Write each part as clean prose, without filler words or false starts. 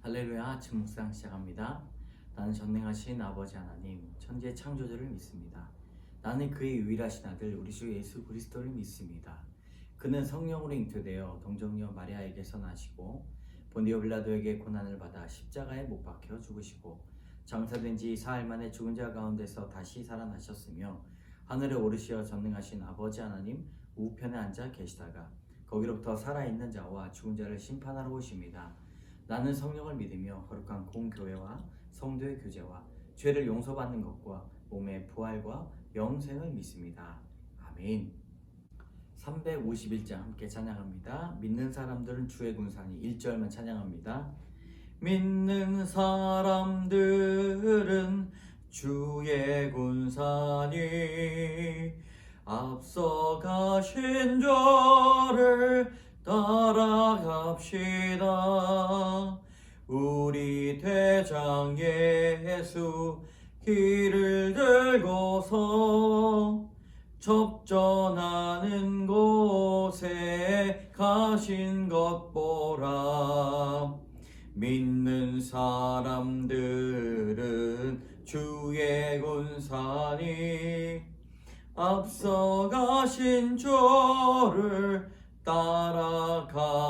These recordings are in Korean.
할렐루야. 아침 묵상 시작합니다. 나는 전능하신 아버지 하나님, 천지의 창조주를 믿습니다. 나는 그의 유일하신 아들 우리 주 예수 그리스도를 믿습니다. 그는 성령으로 잉태되어 동정녀 마리아에게서 나시고 본디오 빌라도에게 고난을 받아 십자가에 못 박혀 죽으시고 장사된 지 사흘 만에 죽은 자 가운데서 다시 살아나셨으며 하늘에 오르시어 전능하신 아버지 하나님 우편에 앉아 계시다가 거기로부터 살아있는 자와 죽은 자를 심판하러 오십니다. 나는 성령을 믿으며 거룩한 공교회와 성도의 교제와 죄를 용서받는 것과 몸의 부활과 영생을 믿습니다. 아멘. 351장 함께 찬양합니다. 믿는 사람들은 주의 군산이 1절만 찬양합니다. 믿는 사람들은 주의 군산이 앞서가신 저를 따라갑시다. 우리 대장 예수 길을 들고서 접전하는 곳에 가신 것 보라. 믿는 사람들은 주의 군산이 앞서가신 저를 따라갑시다.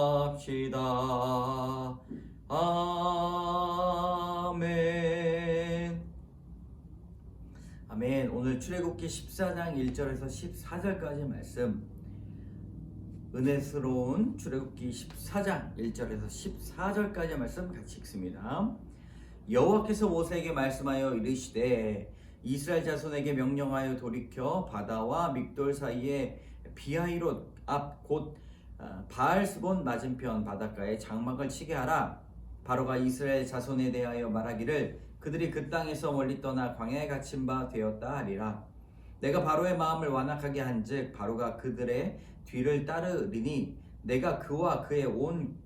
아멘. 아멘. 오늘 출애굽기 14장 1절에서 14절까지 말씀, 은혜스러운 출애굽기 14장 1절에서 14절까지 말씀 같이 읽습니다. 여호와께서 모세에게 말씀하여 이르시되 이스라엘 자손에게 명령하여 돌이켜 바다와 믹돌 사이에 비하이롯 앞 곧 바알스본 맞은편 바닷가에 장막을 치게 하라. 바로가 이스라엘 자손에 대하여 말하기를 그들이 그 땅에서 멀리 떠나 광야에 갇힌 바 되었다 하리라. 내가 바로의 마음을 완악하게 한즉 바로가 그들의 뒤를 따르리니 내가 그와 그의 온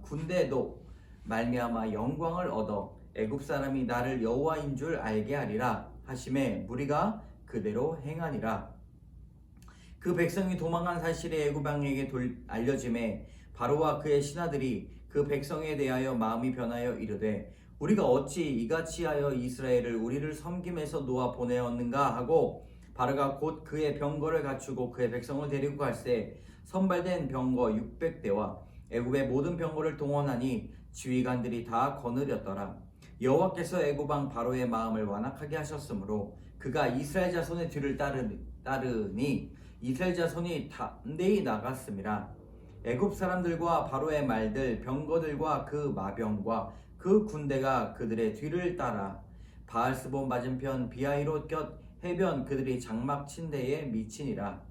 군대도 말미암아 영광을 얻어 애굽 사람이 나를 여호와인 줄 알게 하리라 하심에 무리가 그대로 행하니라. 그 백성이 도망한 사실이 애굽 왕에게 알려짐에 바로와 그의 신하들이 그 백성에 대하여 마음이 변하여 이르되 우리가 어찌 이같이 하여 이스라엘을 우리를 섬김에서 놓아 보내었는가 하고 바로가 곧 그의 병거를 갖추고 그의 백성을 데리고 갈새 선발된 병거 600대와 애굽의 모든 병거를 동원하니 지휘관들이 다 거느렸더라. 여호와께서 애굽 왕 바로의 마음을 완악하게 하셨으므로 그가 이스라엘 자손의 뒤를 따르니 이스라엘 자손이 담대히 나갔습니다. 애굽 사람들과 바로의 말들 병거들과 그 마병과 그 군대가 그들의 뒤를 따라 바알스본 맞은편 비하이롯 곁 해변 그들이 장막 친 데에 미치니라.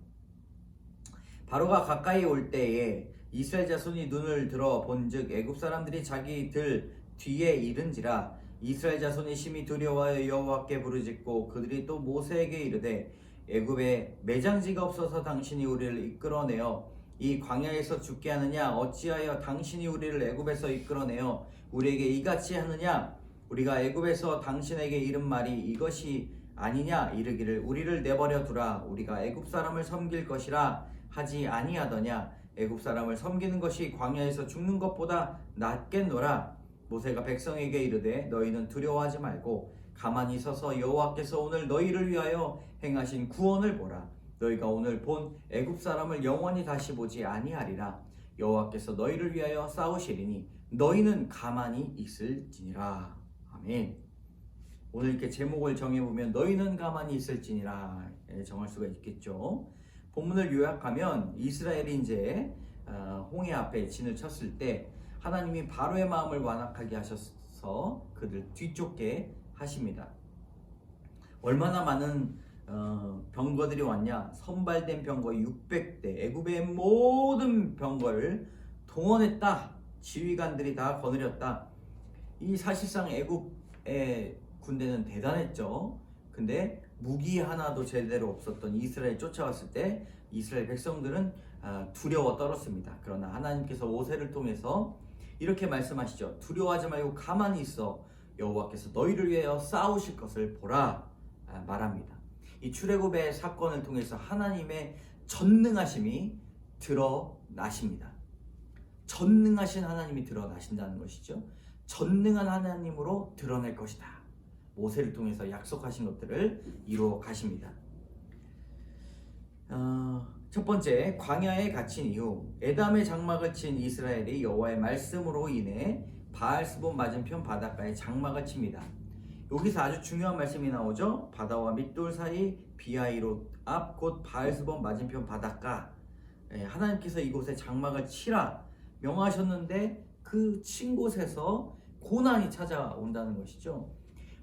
바로가 가까이 올 때에 이스라엘 자손이 눈을 들어 본즉 애굽 사람들이 자기들 뒤에 이른지라. 이스라엘 자손이 심히 두려워하여 여호와께 부르짖고 그들이 또 모세에게 이르되 애굽에 매장지가 없어서 당신이 우리를 이끌어내어 이 광야에서 죽게 하느냐? 어찌하여 당신이 우리를 애굽에서 이끌어내어 우리에게 이같이 하느냐? 우리가 애굽에서 당신에게 이른 말이 이것이 아니냐? 이르기를 우리를 내버려 두라. 우리가 애굽 사람을 섬길 것이라 하지 아니하더냐? 애굽 사람을 섬기는 것이 광야에서 죽는 것보다 낫겠노라. 모세가 백성에게 이르되 너희는 두려워하지 말고 가만히 서서 여호와께서 오늘 너희를 위하여 행하신 구원을 보라. 너희가 오늘 본 애굽 사람을 영원히 다시 보지 아니하리라. 여호와께서 너희를 위하여 싸우시리니 너희는 가만히 있을지니라. 아멘. 오늘 이렇게 제목을 정해보면 너희는 가만히 있을지니라 정할 수가 있겠죠. 본문을 요약하면 이스라엘이 이제 홍해 앞에 진을 쳤을 때 하나님이 바로의 마음을 완악하게 하셔서 그들 뒤쫓게 하십니다. 얼마나 많은 병거들이 왔냐? 선발된 병거 600대, 애굽의 모든 병거를 동원했다. 지휘관들이 다 거느렸다. 이 사실상 애굽의 군대는 대단했죠. 근데 무기 하나도 제대로 없었던 이스라엘 쫓아왔을 때 이스라엘 백성들은 두려워 떨었습니다. 그러나 하나님께서 모세를 통해서 이렇게 말씀하시죠. 두려워하지 말고 가만히 있어. 여호와께서 너희를 위하여 싸우실 것을 보라 말합니다. 이 출애굽의 사건을 통해서 하나님의 전능하심이 드러나십니다. 전능하신 하나님이 드러나신다는 것이죠. 전능한 하나님으로 드러낼 것이다. 모세를 통해서 약속하신 것들을 이루어 가십니다. 첫 번째, 광야에 갇힌 이후 에담의 장막을 친 이스라엘이 여호와의 말씀으로 인해 바알스본 맞은편 바닷가에 장막을 칩니다. 여기서 아주 중요한 말씀이 나오죠. 바다와 밑돌 사이 비하이롯 앞 곧 바알스본 맞은편 바닷가. 하나님께서 이곳에 장막을 치라 명하셨는데 그 친 곳에서 고난이 찾아온다는 것이죠.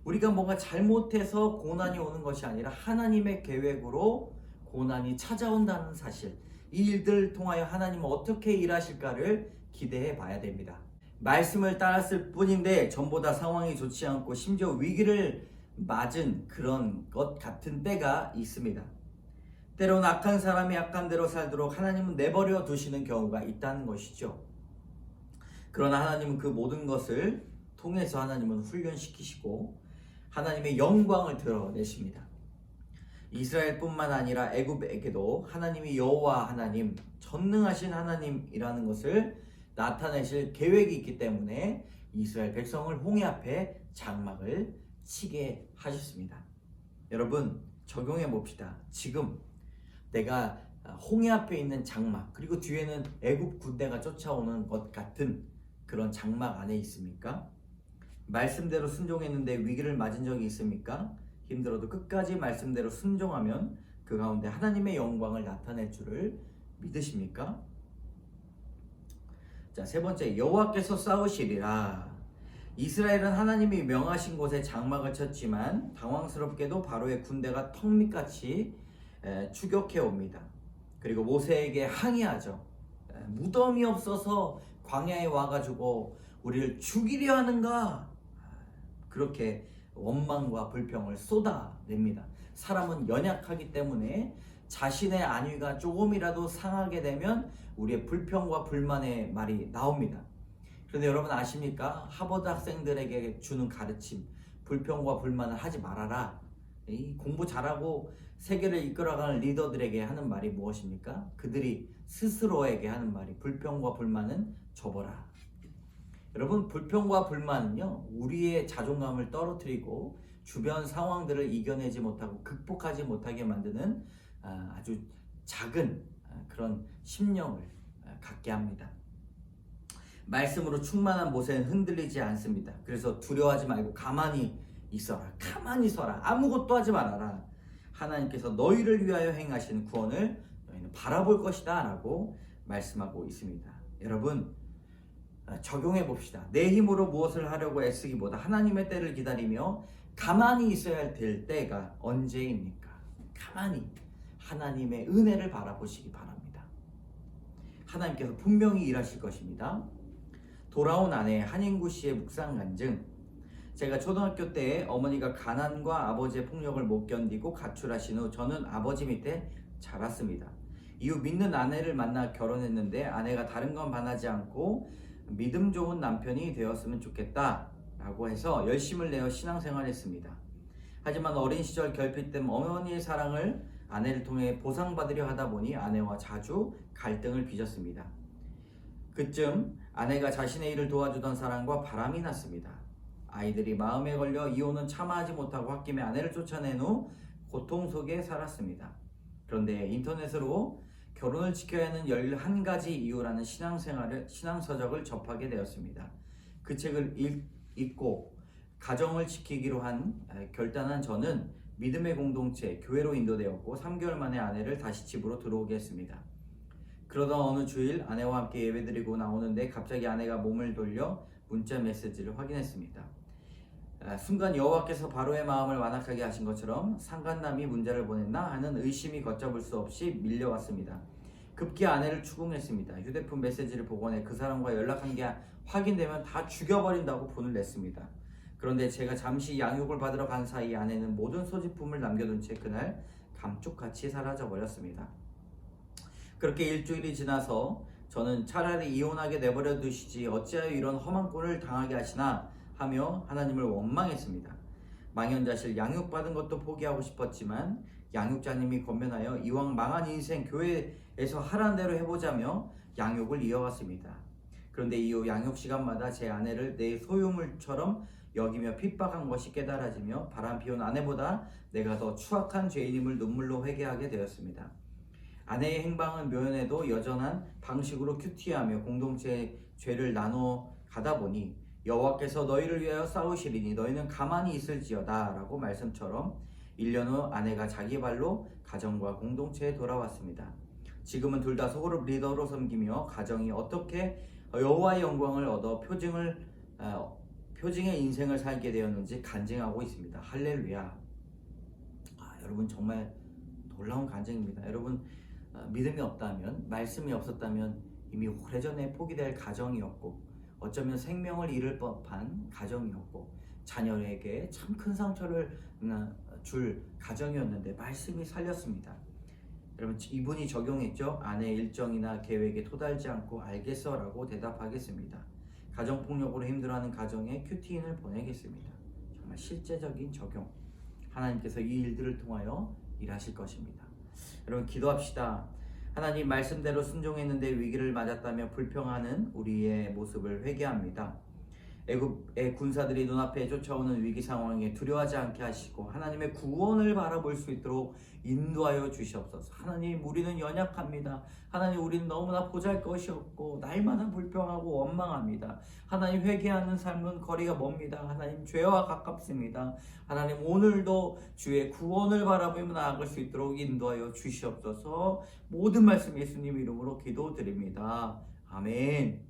우리가 뭔가 잘못해서 고난이 오는 것이 아니라 하나님의 계획으로 고난이 찾아온다는 사실, 이 일들을 통하여 하나님은 어떻게 일하실까를 기대해 봐야 됩니다. 말씀을 따랐을 뿐인데 전보다 상황이 좋지 않고 심지어 위기를 맞은 그런 것 같은 때가 있습니다. 때로는 악한 사람이 악한 대로 살도록 하나님은 내버려 두시는 경우가 있다는 것이죠. 그러나 하나님은 그 모든 것을 통해서 하나님은 훈련시키시고 하나님의 영광을 드러내십니다. 이스라엘뿐만 아니라 애굽에게도 하나님이 여호와 하나님, 전능하신 하나님이라는 것을 나타내실 계획이 있기 때문에 이스라엘 백성을 홍해 앞에 장막을 치게 하셨습니다. 여러분, 적용해 봅시다. 지금 내가 홍해 앞에 있는 장막, 그리고 뒤에는 애굽 군대가 쫓아오는 것 같은 그런 장막 안에 있습니까? 말씀대로 순종했는데 위기를 맞은 적이 있습니까? 힘들어도 끝까지 말씀대로 순종하면 그 가운데 하나님의 영광을 나타낼 줄을 믿으십니까? 자, 세 번째, 여호와께서 싸우시리라. 이스라엘은 하나님이 명하신 곳에 장막을 쳤지만 당황스럽게도 바로의 군대가 턱밑같이 추격해 옵니다. 그리고 모세에게 항의하죠. 무덤이 없어서 광야에 와가지고 우리를 죽이려 하는가? 그렇게 원망과 불평을 쏟아냅니다. 사람은 연약하기 때문에 자신의 안위가 조금이라도 상하게 되면 우리의 불평과 불만의 말이 나옵니다. 그런데 여러분 아십니까? 하버드 학생들에게 주는 가르침, 불평과 불만을 하지 말아라. 공부 잘하고 세계를 이끌어가는 리더들에게 하는 말이 무엇입니까? 그들이 스스로에게 하는 말이 불평과 불만은 접어라. 여러분, 불평과 불만은요, 우리의 자존감을 떨어뜨리고 주변 상황들을 이겨내지 못하고 극복하지 못하게 만드는 아주 작은 그런 심령을 갖게 합니다. 말씀으로 충만한 모세는 흔들리지 않습니다. 그래서 두려워하지 말고 가만히 있어라. 가만히 서라. 아무것도 하지 말아라. 하나님께서 너희를 위하여 행하시는 구원을 너희는 바라볼 것이다 라고 말씀하고 있습니다. 여러분, 적용해 봅시다. 내 힘으로 무엇을 하려고 애쓰기보다 하나님의 때를 기다리며 가만히 있어야 될 때가 언제입니까? 가만히 하나님의 은혜를 바라보시기 바랍니다. 하나님께서 분명히 일하실 것입니다. 돌아온 아내 한인구 씨의 묵상 간증. 제가 초등학교 때 어머니가 가난과 아버지의 폭력을 못 견디고 가출하신 후 저는 아버지 밑에 자랐습니다. 이후 믿는 아내를 만나 결혼했는데 아내가 다른 건 반하지 않고 믿음 좋은 남편이 되었으면 좋겠다 라고 해서 열심을 내어 신앙생활했습니다. 하지만 어린 시절 결핍된 어머니의 사랑을 아내를 통해 보상받으려 하다 보니 아내와 자주 갈등을 빚었습니다. 그쯤 아내가 자신의 일을 도와주던 사람과 바람이 났습니다. 아이들이 마음에 걸려 이혼은 참아하지 못하고 홧김에 아내를 쫓아낸 후 고통 속에 살았습니다. 그런데 인터넷으로 결혼을 지켜야 하는 11가지 이유라는 신앙서적을 접하게 되었습니다. 그 책을 읽고 가정을 지키기로 한 결단한 저는 믿음의 공동체, 교회로 인도되었고 3개월 만에 아내를 다시 집으로 들어오게 했습니다. 그러던 어느 주일 아내와 함께 예배드리고 나오는데 갑자기 아내가 몸을 돌려 문자 메시지를 확인했습니다. 순간 여호와께서 바로의 마음을 완악하게 하신 것처럼 상간남이 문자를 보냈나 하는 의심이 걷잡을 수 없이 밀려왔습니다. 급기 아내를 추궁했습니다. 휴대폰 메시지를 복원해 그 사람과 연락한 게 확인되면 다 죽여버린다고 분을 냈습니다. 그런데 제가 잠시 양육을 받으러 간 사이 아내는 모든 소지품을 남겨둔 채 그날 감쪽같이 사라져버렸습니다. 그렇게 일주일이 지나서 저는 차라리 이혼하게 내버려 두시지 어찌하여 이런 험한 꼴을 당하게 하시나 하며 하나님을 원망했습니다. 망연자실 양육받은 것도 포기하고 싶었지만 양육자님이 권면하여 이왕 망한 인생 교회에서 하라는 대로 해보자며 양육을 이어갔습니다. 그런데 이후 양육 시간마다 제 아내를 내 소유물처럼 여기며 핍박한 것이 깨달아지며 바람 피운 아내보다 내가 더 추악한 죄인임을 눈물로 회개하게 되었습니다. 아내의 행방은 묘연해도 여전한 방식으로 큐티하며 공동체의 죄를 나눠 가다 보니 여호와께서 너희를 위하여 싸우시리니 너희는 가만히 있을지어다 라고 말씀처럼 1년 후 아내가 자기 발로 가정과 공동체에 돌아왔습니다. 지금은 둘 다 소그룹 리더로 섬기며 가정이 어떻게 여호와의 영광을 얻어 표징의 인생을 살게 되었는지 간증하고 있습니다. 할렐루야. 여러분 정말 놀라운 간증입니다. 여러분 믿음이 없다면, 말씀이 없었다면 이미 오래전에 포기될 가정이었고 어쩌면 생명을 잃을 법한 가정이었고 자녀에게 참 큰 상처를 줄 가정이었는데 말씀이 살렸습니다. 여러분 이분이 적용했죠. 아내의 일정이나 계획에 토달지 않고 알겠어 라고 대답하겠습니다. 가정폭력으로 힘들어하는 가정에 큐티인을 보내겠습니다. 정말 실제적인 적용. 하나님께서 이 일들을 통하여 일하실 것입니다. 여러분 기도합시다. 하나님 말씀대로 순종했는데 위기를 맞았다며 불평하는 우리의 모습을 회개합니다. 애굽의 군사들이 눈앞에 쫓아오는 위기 상황에 두려워하지 않게 하시고 하나님의 구원을 바라볼 수 있도록 인도하여 주시옵소서. 하나님 우리는 연약합니다. 하나님 우리는 너무나 보잘것이 없고 날마다 불평하고 원망합니다. 하나님 회개하는 삶은 거리가 멉니다. 하나님 죄와 가깝습니다. 하나님 오늘도 주의 구원을 바라보며 나아갈 수 있도록 인도하여 주시옵소서. 모든 말씀 예수님 이름으로 기도드립니다. 아멘.